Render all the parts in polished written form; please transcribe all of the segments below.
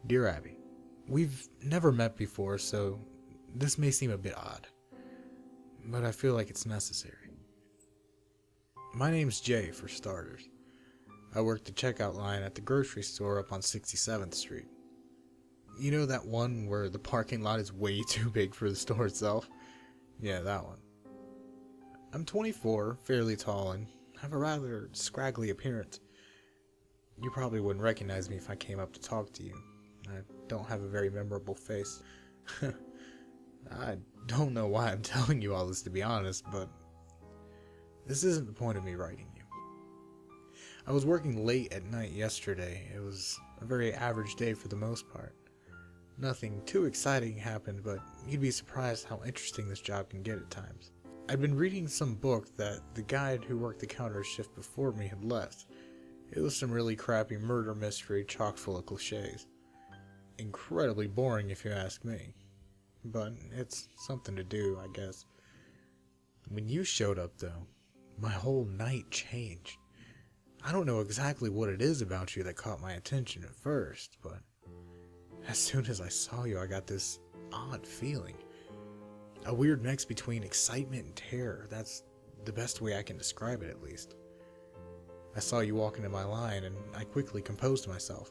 Dear Abby, we've never met before, so this may seem a bit odd, but I feel like it's necessary. My name's Jay, for starters. I work the checkout line at the grocery store up on 67th Street. You know that one where the parking lot is way too big for the store itself? Yeah, that one. I'm 24, fairly tall, and have a rather scraggly appearance. You probably wouldn't recognize me if I came up to talk to you. I don't have a very memorable face. I don't know why I'm telling you all this, to be honest, but this isn't the point of me writing you. I was working late at night yesterday. It was a very average day for the most part. Nothing too exciting happened, but you'd be surprised how interesting this job can get at times. I'd been reading some book that the guy who worked the counter shift before me had left. It was some really crappy murder mystery chock full of cliches. Incredibly boring if you ask me. But it's something to do, I guess. When you showed up though, my whole night changed. I don't know exactly what it is about you that caught my attention at first, but as soon as I saw you, I got this odd feeling. A weird mix between excitement and terror. That's the best way I can describe it, at least. I saw you walk into my line, and I quickly composed myself.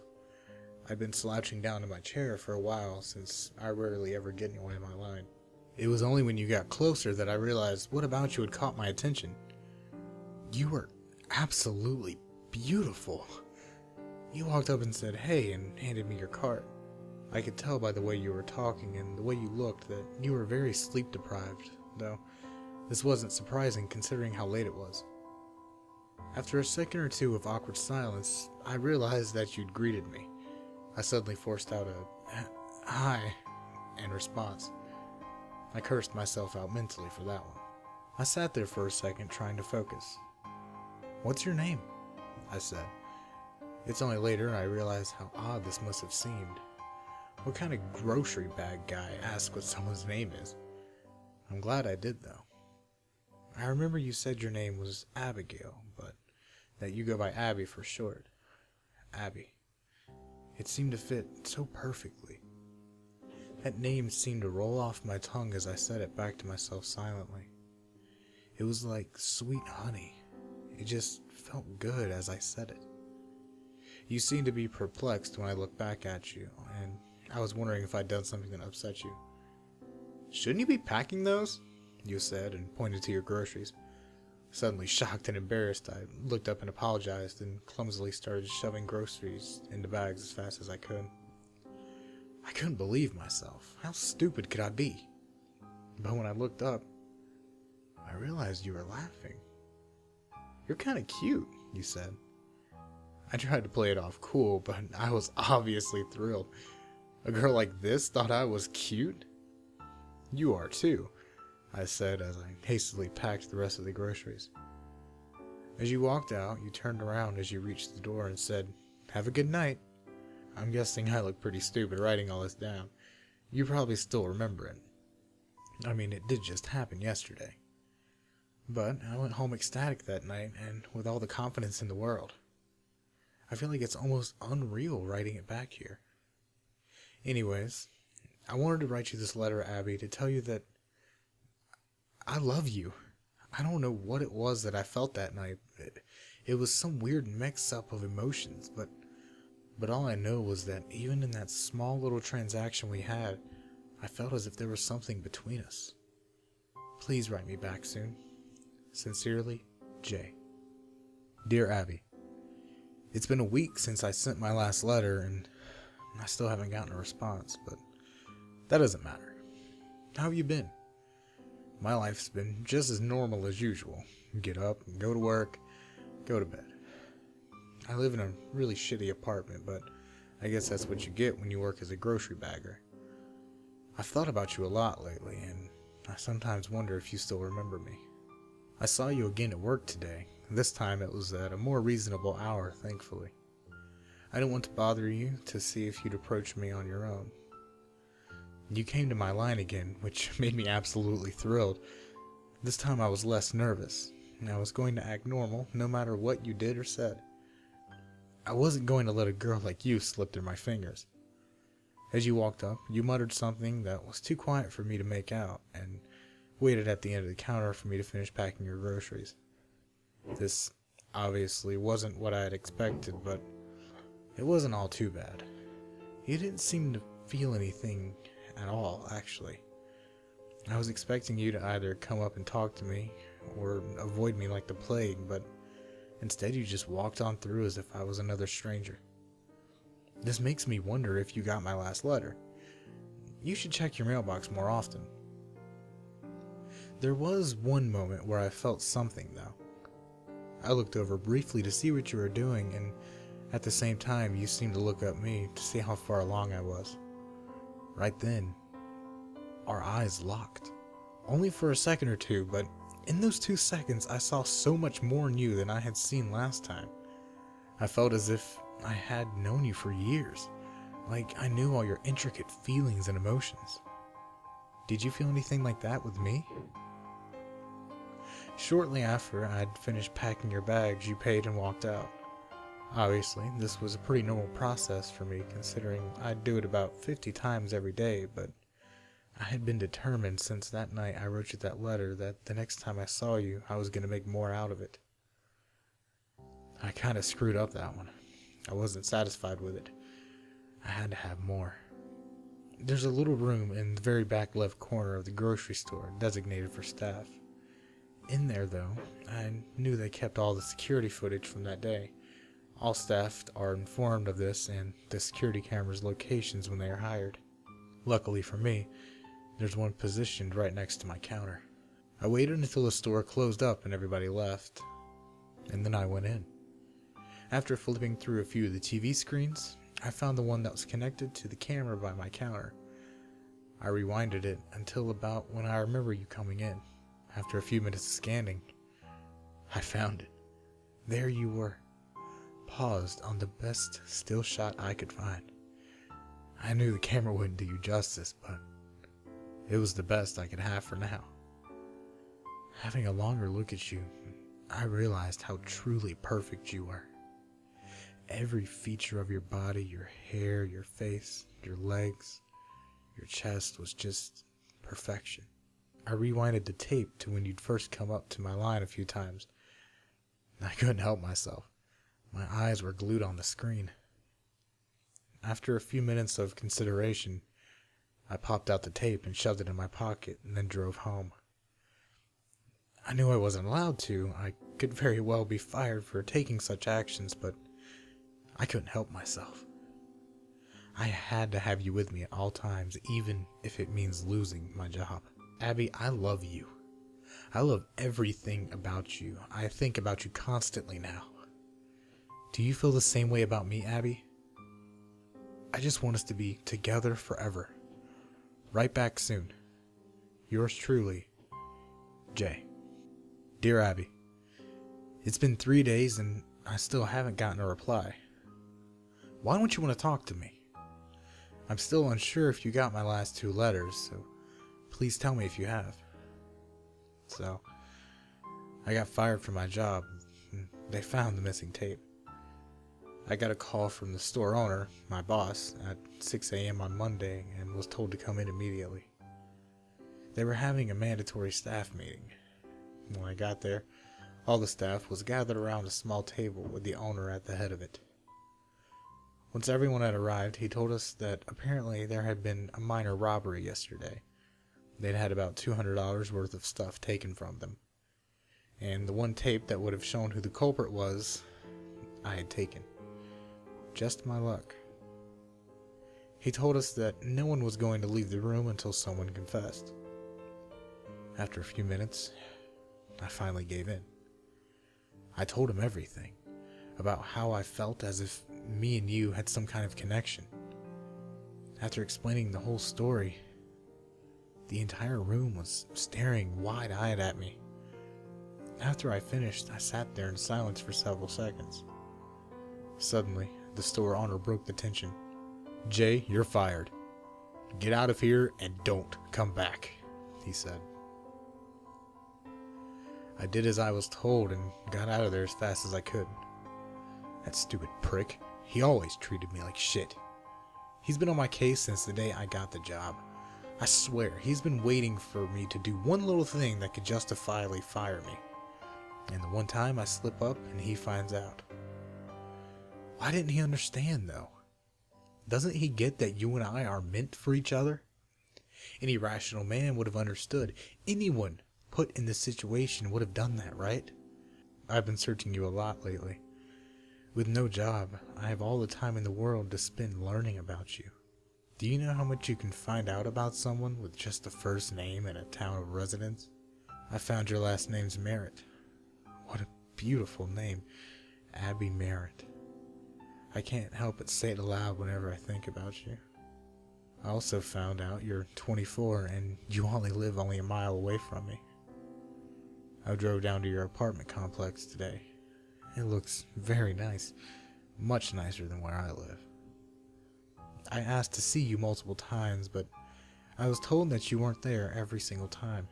I'd been slouching down in my chair for a while, since I rarely ever get anyone in my line. It was only when you got closer that I realized what about you had caught my attention. You were absolutely beautiful. You walked up and said, "Hey," and handed me your card. I could tell by the way you were talking and the way you looked that you were very sleep deprived, though this wasn't surprising considering how late it was. After a second or two of awkward silence, I realized that you'd greeted me. I suddenly forced out a "hi" in response. I cursed myself out mentally for that one. I sat there for a second trying to focus. "What's your name?" I said. It's only later I realized how odd this must have seemed. What kind of grocery bag guy asks what someone's name is? I'm glad I did, though. I remember you said your name was Abigail, but that you go by Abby for short. Abby. It seemed to fit so perfectly. That name seemed to roll off my tongue as I said it back to myself silently. It was like sweet honey. It just felt good as I said it. You seemed to be perplexed when I looked back at you, and I was wondering if I'd done something that upset you. "Shouldn't you be packing those?" you said, and pointed to your groceries. Suddenly shocked and embarrassed, I looked up and apologized, and clumsily started shoving groceries into bags as fast as I could. I couldn't believe myself. How stupid could I be? But when I looked up, I realized you were laughing. "You're kind of cute," you said. I tried to play it off cool, but I was obviously thrilled. A girl like this thought I was cute? "You are too," I said as I hastily packed the rest of the groceries. As you walked out, you turned around as you reached the door and said, "Have a good night." I'm guessing I look pretty stupid writing all this down. You probably still remember it. I mean, it did just happen yesterday. But I went home ecstatic that night and with all the confidence in the world. I feel like it's almost unreal writing it back here. Anyways, I wanted to write you this letter, Abby, to tell you that I love you. I don't know what it was that I felt that night. It was some weird mix-up of emotions, but all I know was that even in that small little transaction we had, I felt as if there was something between us. Please write me back soon. Sincerely, Jay. Dear Abby, it's been a week since I sent my last letter, and I still haven't gotten a response, but that doesn't matter. How have you been? My life's been just as normal as usual. Get up, go to work, go to bed. I live in a really shitty apartment, but I guess that's what you get when you work as a grocery bagger. I've thought about you a lot lately, and I sometimes wonder if you still remember me. I saw you again at work today. This time it was at a more reasonable hour, thankfully. I didn't want to bother you to see if you'd approach me on your own. You came to my line again, which made me absolutely thrilled. This time I was less nervous, and I was going to act normal no matter what you did or said. I wasn't going to let a girl like you slip through my fingers. As you walked up, you muttered something that was too quiet for me to make out, and waited at the end of the counter for me to finish packing your groceries. This obviously wasn't what I had expected, but it wasn't all too bad. You didn't seem to feel anything at all, actually. I was expecting you to either come up and talk to me, or avoid me like the plague, but instead you just walked on through as if I was another stranger. This makes me wonder if you got my last letter. You should check your mailbox more often. There was one moment where I felt something, though. I looked over briefly to see what you were doing, and at the same time you seemed to look at me to see how far along I was. Right then, our eyes locked. Only for a second or two, but in those 2 seconds I saw so much more in you than I had seen last time. I felt as if I had known you for years, like I knew all your intricate feelings and emotions. Did you feel anything like that with me? Shortly after I'd finished packing your bags, you paid and walked out. Obviously, this was a pretty normal process for me, considering I'd do it about 50 times every day, but I had been determined since that night I wrote you that letter that the next time I saw you, I was going to make more out of it. I kind of screwed up that one. I wasn't satisfied with it. I had to have more. There's a little room in the very back left corner of the grocery store designated for staff. In there, though, I knew they kept all the security footage from that day. All staff are informed of this and the security cameras' locations when they are hired. Luckily for me, there's one positioned right next to my counter. I waited until the store closed up and everybody left, and then I went in. After flipping through a few of the TV screens, I found the one that was connected to the camera by my counter. I rewinded it until about when I remember you coming in. After a few minutes of scanning, I found it. There you were, paused on the best still shot I could find. I knew the camera wouldn't do you justice, but it was the best I could have for now. Having a longer look at you, I realized how truly perfect you were. Every feature of your body, your hair, your face, your legs, your chest was just perfection. I rewinded the tape to when you'd first come up to my line a few times. I couldn't help myself. My eyes were glued on the screen. After a few minutes of consideration, I popped out the tape and shoved it in my pocket and then drove home. I knew I wasn't allowed to. I could very well be fired for taking such actions, but I couldn't help myself. I had to have you with me at all times, even if it means losing my job. Abby, I love you. I love everything about you. I think about you constantly now. Do you feel the same way about me, Abby? I just want us to be together forever. Right back soon. Yours truly, Jay. Dear Abby, it's been 3 days and I still haven't gotten a reply. Why don't you want to talk to me? I'm still unsure if you got my last 2 letters, so please tell me if you have. So, I got fired from my job, and they found the missing tape. I got a call from the store owner, my boss, at 6 a.m. on Monday and was told to come in immediately. They were having a mandatory staff meeting. When I got there, all the staff was gathered around a small table with the owner at the head of it. Once everyone had arrived, he told us that apparently there had been a minor robbery yesterday. They'd had about $200 worth of stuff taken from them. And the one tape that would have shown who the culprit was, I had taken. Just my luck. He told us that no one was going to leave the room until someone confessed. After a few minutes, I finally gave in. I told him everything, about how I felt as if me and you had some kind of connection. After explaining the whole story, the entire room was staring wide-eyed at me. After I finished, I sat there in silence for several seconds. Suddenly, the store owner broke the tension. Jay, you're fired. Get out of here and don't come back, he said. I did as I was told and got out of there as fast as I could. That stupid prick, he always treated me like shit. He's been on my case since the day I got the job. I swear, he's been waiting for me to do one little thing that could justifiably fire me. And the one time I slip up and he finds out. Why didn't he understand, though? Doesn't he get that you and I are meant for each other? Any rational man would have understood. Anyone put in this situation would have done that, right? I've been searching you a lot lately. With no job, I have all the time in the world to spend learning about you. Do you know how much you can find out about someone with just the first name and a town of residence? I found your last name's Merritt. What a beautiful name. Abby Merritt. I can't help but say it aloud whenever I think about you. I also found out you're 24 and you live only a mile away from me. I drove down to your apartment complex today. It looks very nice, much nicer than where I live. I asked to see you multiple times, but I was told that you weren't there every single time.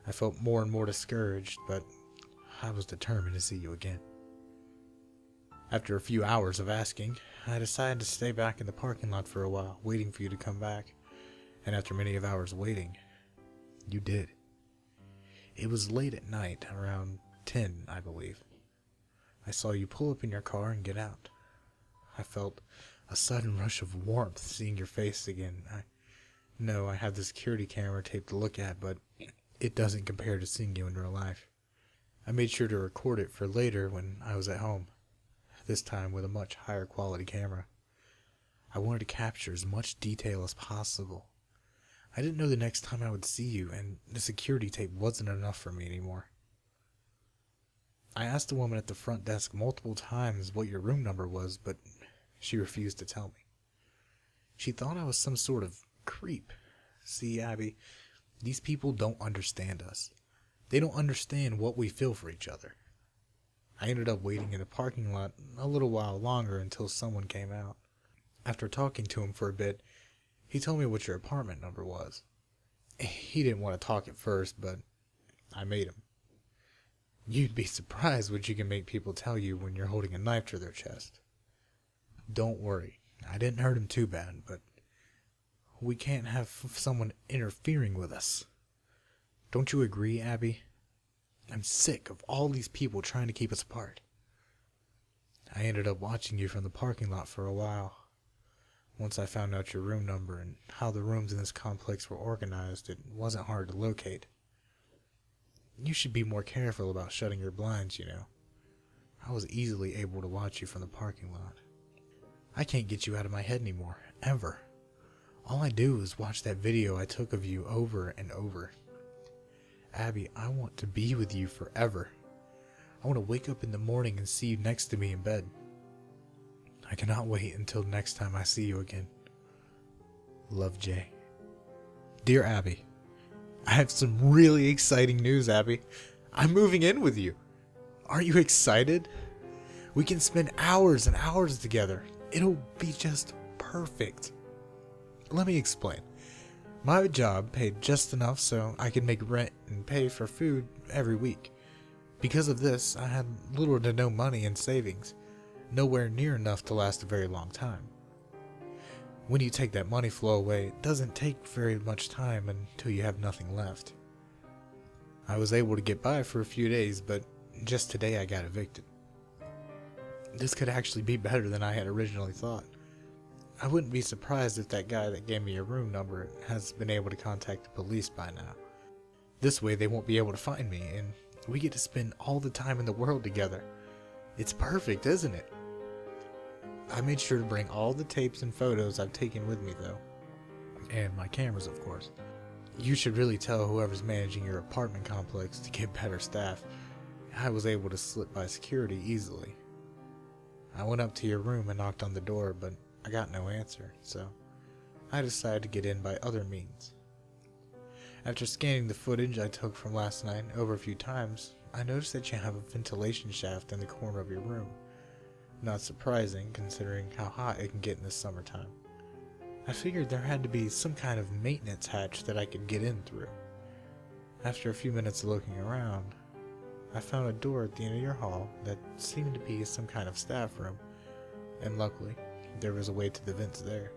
I felt more and more discouraged, but I was determined to see you again. After a few hours of asking, I decided to stay back in the parking lot for a while, waiting for you to come back. And after many hours waiting, you did. It was late at night, around 10, I believe. I saw you pull up in your car and get out. I felt a sudden rush of warmth seeing your face again. I know I have the security camera tape to look at, but it doesn't compare to seeing you in real life. I made sure to record it for later when I was at home, this time with a much higher quality camera. I wanted to capture as much detail as possible. I didn't know the next time I would see you, and the security tape wasn't enough for me anymore. I asked the woman at the front desk multiple times what your room number was, but she refused to tell me. She thought I was some sort of creep. See, Abby, these people don't understand us. They don't understand what we feel for each other. I ended up waiting in the parking lot a little while longer until someone came out. After talking to him for a bit, he told me what your apartment number was. He didn't want to talk at first, but I made him. You'd be surprised what you can make people tell you when you're holding a knife to their chest. Don't worry, I didn't hurt him too bad, but we can't have someone interfering with us. Don't you agree, Abby? I'm sick of all these people trying to keep us apart. I ended up watching you from the parking lot for a while. Once I found out your room number and how the rooms in this complex were organized, it wasn't hard to locate. You should be more careful about shutting your blinds, you know. I was easily able to watch you from the parking lot. I can't get you out of my head anymore, ever. All I do is watch that video I took of you over and over. Abby, I want to be with you forever. I want to wake up in the morning and see you next to me in bed. I cannot wait until next time I see you again. Love, Jay. Dear Abby, I have some really exciting news, Abby. I'm moving in with you. Aren't you excited? We can spend hours and hours together. It'll be just perfect. Let me explain. My job paid just enough so I could make rent and pay for food every week. Because of this, I had little to no money in savings, nowhere near enough to last a very long time. When you take that money flow away, it doesn't take very much time until you have nothing left. I was able to get by for a few days, but just today I got evicted. This could actually be better than I had originally thought. I wouldn't be surprised if that guy that gave me your room number has been able to contact the police by now. This way they won't be able to find me, and we get to spend all the time in the world together. It's perfect, isn't it? I made sure to bring all the tapes and photos I've taken with me, though. And my cameras, of course. You should really tell whoever's managing your apartment complex to get better staff. I was able to slip by security easily. I went up to your room and knocked on the door, but I got no answer, so I decided to get in by other means. After scanning the footage I took from last night over a few times, I noticed that you have a ventilation shaft in the corner of your room. Not surprising, considering how hot it can get in the summertime. I figured there had to be some kind of maintenance hatch that I could get in through. After a few minutes of looking around, I found a door at the end of your hall that seemed to be some kind of staff room, and luckily, there was a way to the vents there.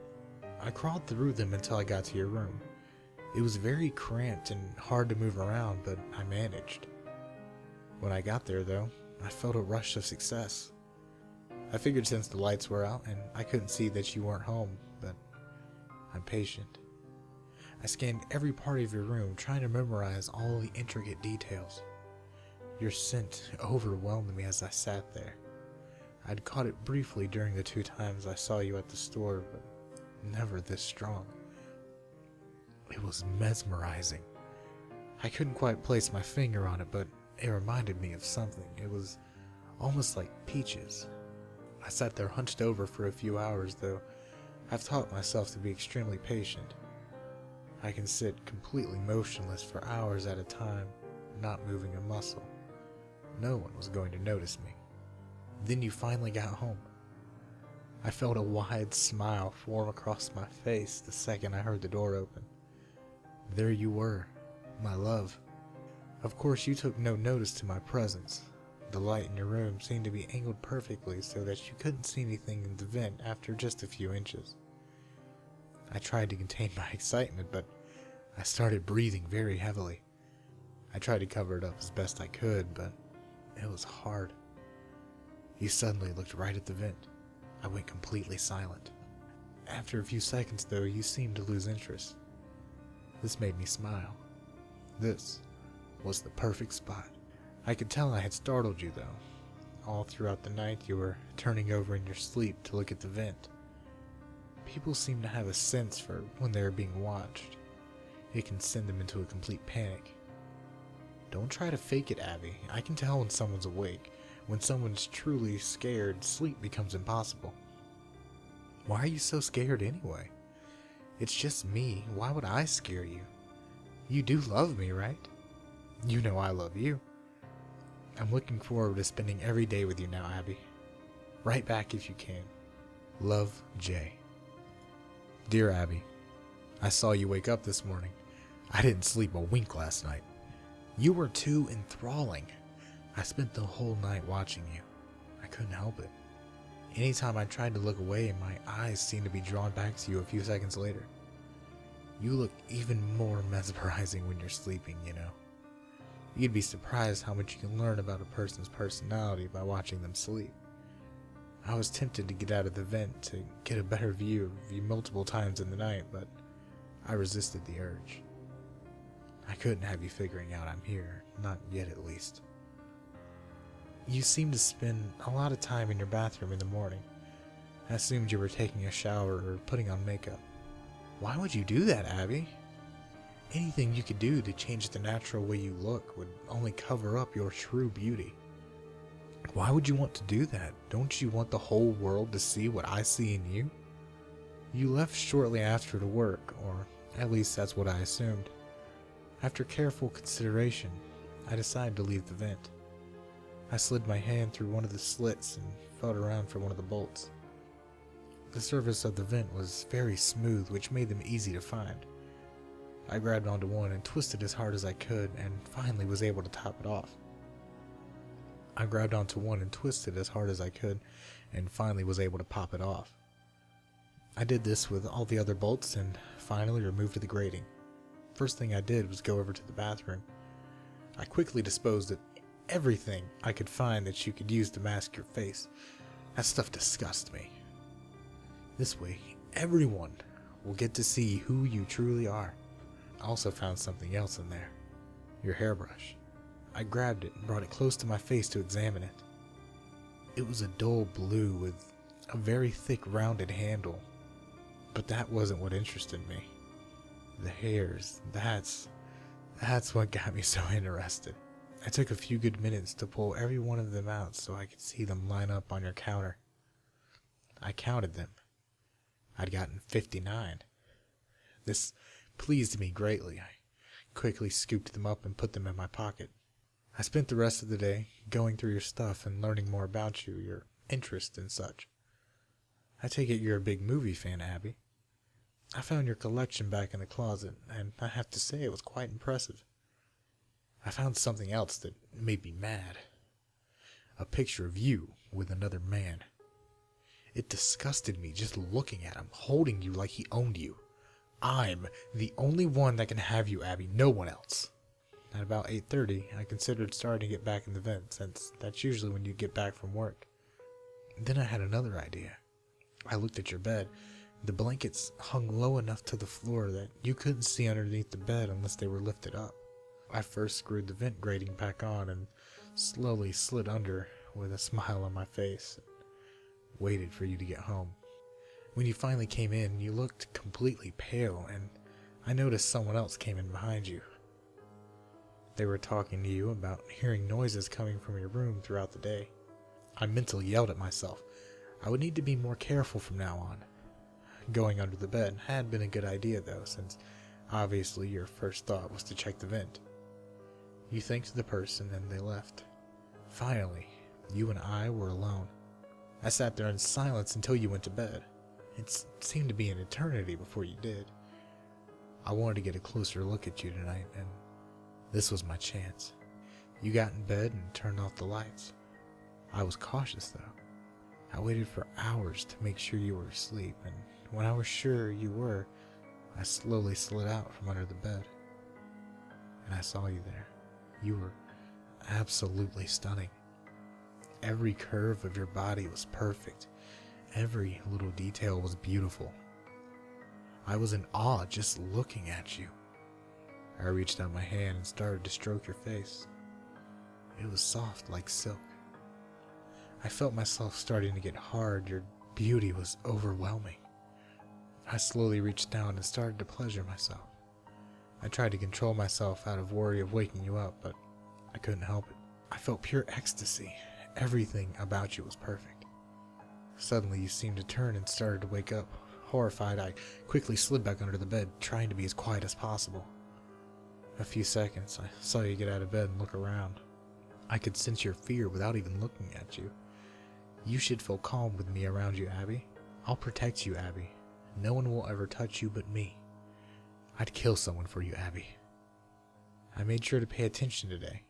I crawled through them until I got to your room. It was very cramped and hard to move around, but I managed. When I got there, though, I felt a rush of success. I figured since the lights were out and I couldn't see that you weren't home, but I'm patient. I scanned every part of your room, trying to memorize all the intricate details. Your scent overwhelmed me as I sat there. I'd caught it briefly during the 2 times I saw you at the store, but never this strong. It was mesmerizing. I couldn't quite place my finger on it, but it reminded me of something. It was almost like peaches. I sat there hunched over for a few hours, though I've taught myself to be extremely patient. I can sit completely motionless for hours at a time, not moving a muscle. No one was going to notice me. Then you finally got home. I felt a wide smile form across my face the second I heard the door open. There you were, my love. Of course, you took no notice to my presence. The light in your room seemed to be angled perfectly so that you couldn't see anything in the vent after just a few inches. I tried to contain my excitement, but I started breathing very heavily. I tried to cover it up as best I could, but it was hard. You suddenly looked right at the vent. I went completely silent. After a few seconds, though, you seemed to lose interest. This made me smile. This was the perfect spot. I could tell I had startled you, though. All throughout the night, you were turning over in your sleep to look at the vent. People seem to have a sense for when they are being watched. It can send them into a complete panic. Don't try to fake it, Abby. I can tell when someone's awake. When someone's truly scared, sleep becomes impossible. Why are you so scared anyway? It's just me. Why would I scare you? You do love me, right? You know I love you. I'm looking forward to spending every day with you now, Abby. Write back if you can. Love, Jay. Dear Abby, I saw you wake up this morning. I didn't sleep a wink last night. You were too enthralling. I spent the whole night watching you. I couldn't help it. Anytime I tried to look away, my eyes seemed to be drawn back to you a few seconds later. You look even more mesmerizing when you're sleeping, you know. You'd be surprised how much you can learn about a person's personality by watching them sleep. I was tempted to get out of the vent to get a better view of you multiple times in the night, but I resisted the urge. I couldn't have you figuring out I'm here, not yet at least. You seem to spend a lot of time in your bathroom in the morning. I assumed you were taking a shower or putting on makeup. Why would you do that, Abby? Anything you could do to change the natural way you look would only cover up your true beauty. Why would you want to do that? Don't you want the whole world to see what I see in you? You left shortly after to work, or at least that's what I assumed. After careful consideration, I decided to leave the vent. I slid my hand through one of the slits and felt around for one of the bolts. The surface of the vent was very smooth, which made them easy to find. I grabbed onto one and twisted as hard as I could, and finally was able to top it off. I grabbed onto one and twisted as hard as I could, and finally was able to pop it off. I did this with all the other bolts and finally removed the grating. First thing I did was go over to the bathroom. I quickly disposed of everything I could find that you could use to mask your face. That stuff disgusts me. This way, everyone will get to see who you truly are. I also found something else in there. Your hairbrush. I grabbed it and brought it close to my face to examine it. It was a dull blue with a very thick rounded handle. But that wasn't what interested me. The hairs, that's what got me so interested. I took a few good minutes to pull every one of them out so I could see them line up on your counter. I counted them. I'd gotten 59. This pleased me greatly. I quickly scooped them up and put them in my pocket. I spent the rest of the day going through your stuff and learning more about you, your interests and such. I take it you're a big movie fan, Abby. I found your collection back in the closet, and I have to say it was quite impressive. I found something else that made me mad. A picture of you with another man. It disgusted me just looking at him, holding you like he owned you. I'm the only one that can have you, Abby, no one else. At about 8:30, I considered starting to get back in the vent, since that's usually when you get back from work. Then I had another idea. I looked at your bed. The blankets hung low enough to the floor that you couldn't see underneath the bed unless they were lifted up. I first screwed the vent grating back on and slowly slid under with a smile on my face. Waited for you to get home. When you finally came in, you looked completely pale, and I noticed someone else came in behind you. They were talking to you about hearing noises coming from your room throughout the day. I mentally yelled at myself. I would need to be more careful from now on. Going under the bed had been a good idea though, since obviously your first thought was to check the vent. You thanked the person and they left. Finally, you and I were alone. I sat there in silence until you went to bed. It seemed to be an eternity before you did. I wanted to get a closer look at you tonight, and this was my chance. You got in bed and turned off the lights. I was cautious though. I waited for hours to make sure you were asleep, and when I was sure you were, I slowly slid out from under the bed. And I saw you there. You were absolutely stunning. Every curve of your body was perfect. Every little detail was beautiful. I was in awe just looking at you. I reached out my hand and started to stroke your face. It was soft like silk. I felt myself starting to get hard. Your beauty was overwhelming. I slowly reached down and started to pleasure myself. I tried to control myself out of worry of waking you up, but I couldn't help it. I felt pure ecstasy. Everything about you was perfect. Suddenly you seemed to turn and started to wake up. Horrified, I quickly slid back under the bed, trying to be as quiet as possible. A few seconds, I saw you get out of bed and look around. I could sense your fear without even looking at you. You should feel calm with me around you, Abby. I'll protect you, Abby. No one will ever touch you but me. I'd kill someone for you, Abby. I made sure to pay attention today.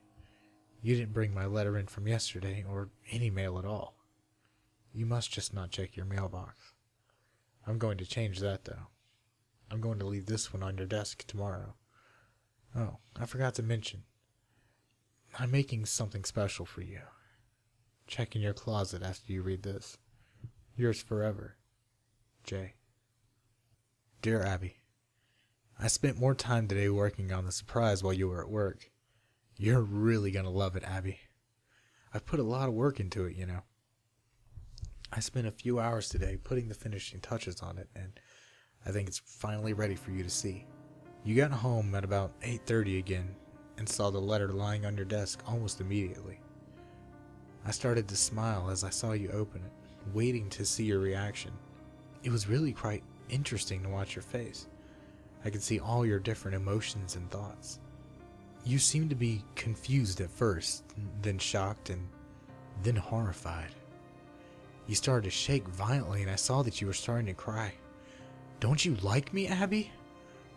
You didn't bring my letter in from yesterday, or any mail at all. You must just not check your mailbox. I'm going to change that, though. I'm going to leave this one on your desk tomorrow. Oh, I forgot to mention. I'm making something special for you. Check in your closet after you read this. Yours forever, Jay. Dear Abby, I spent more time today working on the surprise while you were at work. You're really gonna love it, Abby. I've put a lot of work into it, you know. I spent a few hours today putting the finishing touches on it, and I think it's finally ready for you to see. You got home at about 8:30 again and saw the letter lying on your desk almost immediately. I started to smile as I saw you open it, waiting to see your reaction. It was really quite interesting to watch your face. I could see all your different emotions and thoughts. You seemed to be confused at first, then shocked, and then horrified. You started to shake violently, and I saw that you were starting to cry. Don't you like me, Abby?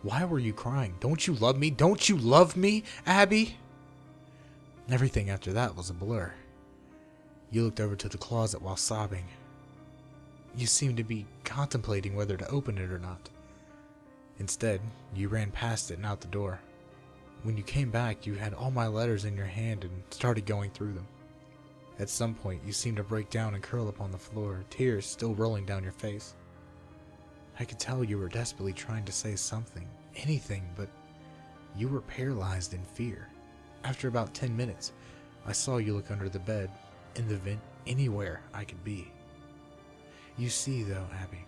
Why were you crying? Don't you love me? Don't you love me, Abby? Everything after that was a blur. You looked over to the closet while sobbing. You seemed to be contemplating whether to open it or not. Instead, you ran past it and out the door. When you came back, you had all my letters in your hand and started going through them. At some point, you seemed to break down and curl up on the floor, tears still rolling down your face. I could tell you were desperately trying to say something, anything, but you were paralyzed in fear. After about 10 minutes, I saw you look under the bed, in the vent, anywhere I could be. You see, though, Abby,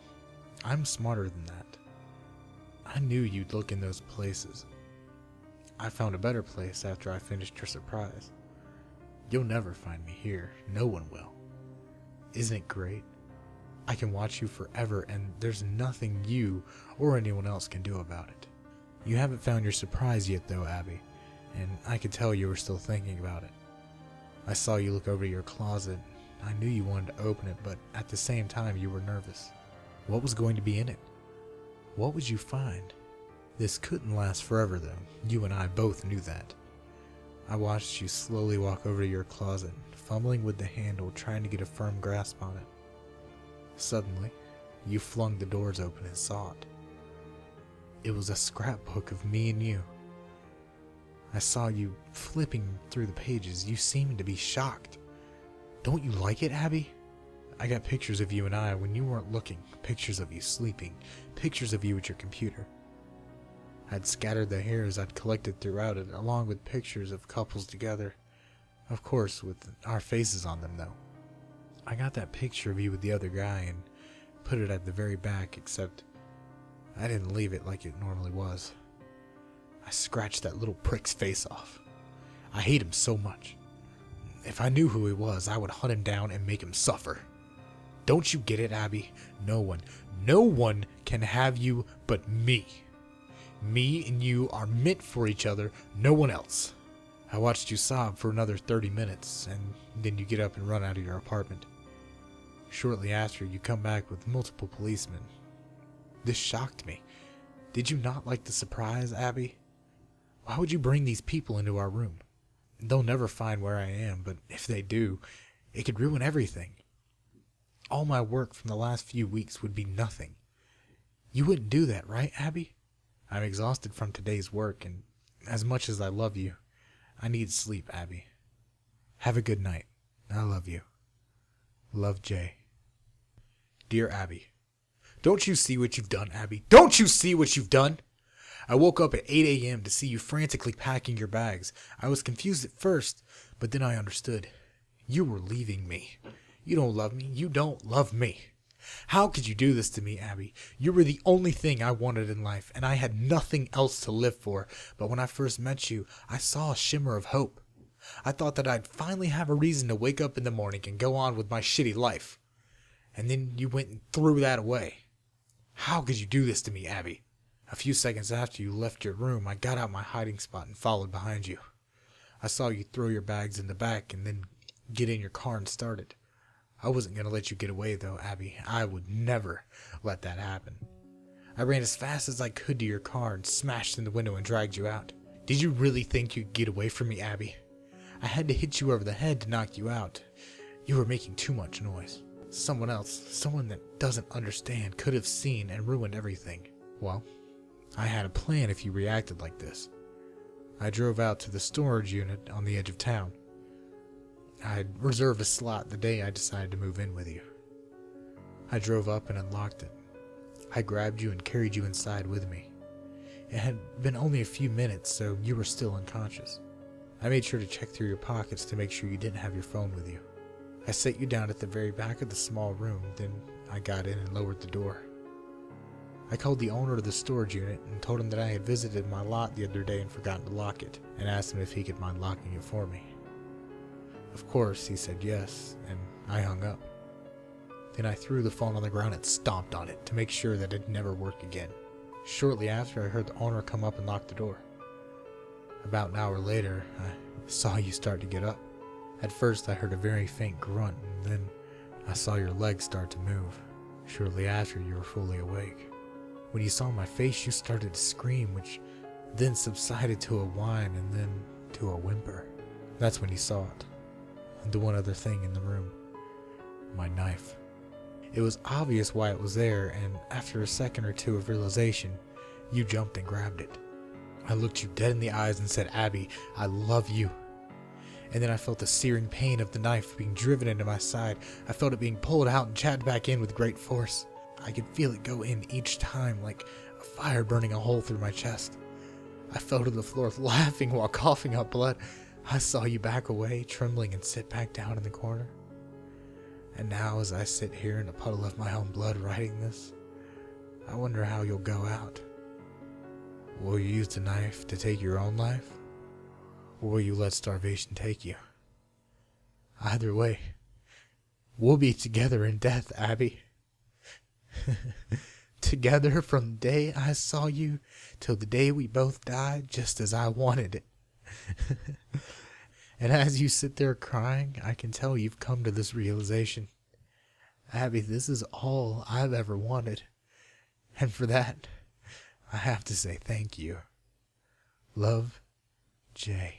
I'm smarter than that. I knew you'd look in those places. I found a better place after I finished your surprise. You'll never find me here. No one will. Isn't it great? I can watch you forever, and there's nothing you or anyone else can do about it. You haven't found your surprise yet, though, Abby, and I could tell you were still thinking about it. I saw you look over your closet. I knew you wanted to open it, but at the same time you were nervous. What was going to be in it? What would you find? This couldn't last forever, though. You and I both knew that. I watched you slowly walk over to your closet, fumbling with the handle, trying to get a firm grasp on it. Suddenly, you flung the doors open and saw it. It was a scrapbook of me and you. I saw you flipping through the pages. You seemed to be shocked. Don't you like it, Abby? I got pictures of you and I when you weren't looking, pictures of you sleeping, pictures of you at your computer. I'd scattered the hairs I'd collected throughout it, along with pictures of couples together. Of course, with our faces on them, though. I got that picture of you with the other guy and put it at the very back, except I didn't leave it like it normally was. I scratched that little prick's face off. I hate him so much. If I knew who he was, I would hunt him down and make him suffer. Don't you get it, Abby? No one can have you but me. Me and you are meant for each other, no one else. I watched you sob for another 30 minutes, and then you get up and run out of your apartment. Shortly after, you come back with multiple policemen. This shocked me. Did you not like the surprise, Abby? Why would you bring these people into our room? They'll never find where I am, but if they do, it could ruin everything. All my work from the last few weeks would be nothing. You wouldn't do that, right, Abby? I'm exhausted from today's work, and as much as I love you, I need sleep, Abby. Have a good night. I love you. Love, Jay. Dear Abby, don't you see what you've done, Abby? Don't you see what you've done? I woke up at 8 a.m. to see you frantically packing your bags. I was confused at first, but then I understood. You were leaving me. You don't love me. You don't love me. How could you do this to me, Abby? You were the only thing I wanted in life, and I had nothing else to live for. But when I first met you, I saw a shimmer of hope. I thought that I'd finally have a reason to wake up in the morning and go on with my shitty life. And then you went and threw that away. How could you do this to me, Abby? A few seconds after you left your room, I got out my hiding spot and followed behind you. I saw you throw your bags in the back and then get in your car and start it. I wasn't going to let you get away, though, Abby. I would never let that happen. I ran as fast as I could to your car and smashed in the window and dragged you out. Did you really think you'd get away from me, Abby? I had to hit you over the head to knock you out. You were making too much noise. Someone else, someone that doesn't understand, could have seen and ruined everything. Well, I had a plan if you reacted like this. I drove out to the storage unit on the edge of town. I'd reserved a slot the day I decided to move in with you. I drove up and unlocked it. I grabbed you and carried you inside with me. It had been only a few minutes, so you were still unconscious. I made sure to check through your pockets to make sure you didn't have your phone with you. I set you down at the very back of the small room, then I got in and lowered the door. I called the owner of the storage unit and told him that I had visited my lot the other day and forgotten to lock it, and asked him if he could mind locking it for me. Of course, he said yes, and I hung up. Then I threw the phone on the ground and stomped on it to make sure that it'd never work again. Shortly after, I heard the owner come up and lock the door. About an hour later, I saw you start to get up. At first, I heard a very faint grunt, and then I saw your legs start to move. Shortly after, you were fully awake. When you saw my face, you started to scream, which then subsided to a whine and then to a whimper. That's when you saw it. And the one other thing in the room. My knife. It was obvious why it was there, and after a second or two of realization, you jumped and grabbed it. I looked you dead in the eyes and said, Abby, I love you. And then I felt the searing pain of the knife being driven into my side. I felt it being pulled out and jabbed back in with great force. I could feel it go in each time, like a fire burning a hole through my chest. I fell to the floor laughing while coughing up blood. I saw you back away, trembling, and sit back down in the corner. And now, as I sit here in a puddle of my own blood writing this, I wonder how you'll go out. Will you use the knife to take your own life? Or will you let starvation take you? Either way, we'll be together in death, Abby. Together from the day I saw you till the day we both died, just as I wanted it. And as you sit there crying, I can tell you've come to this realization. Abby, this is all I've ever wanted. And for that, I have to say thank you. Love, Jay.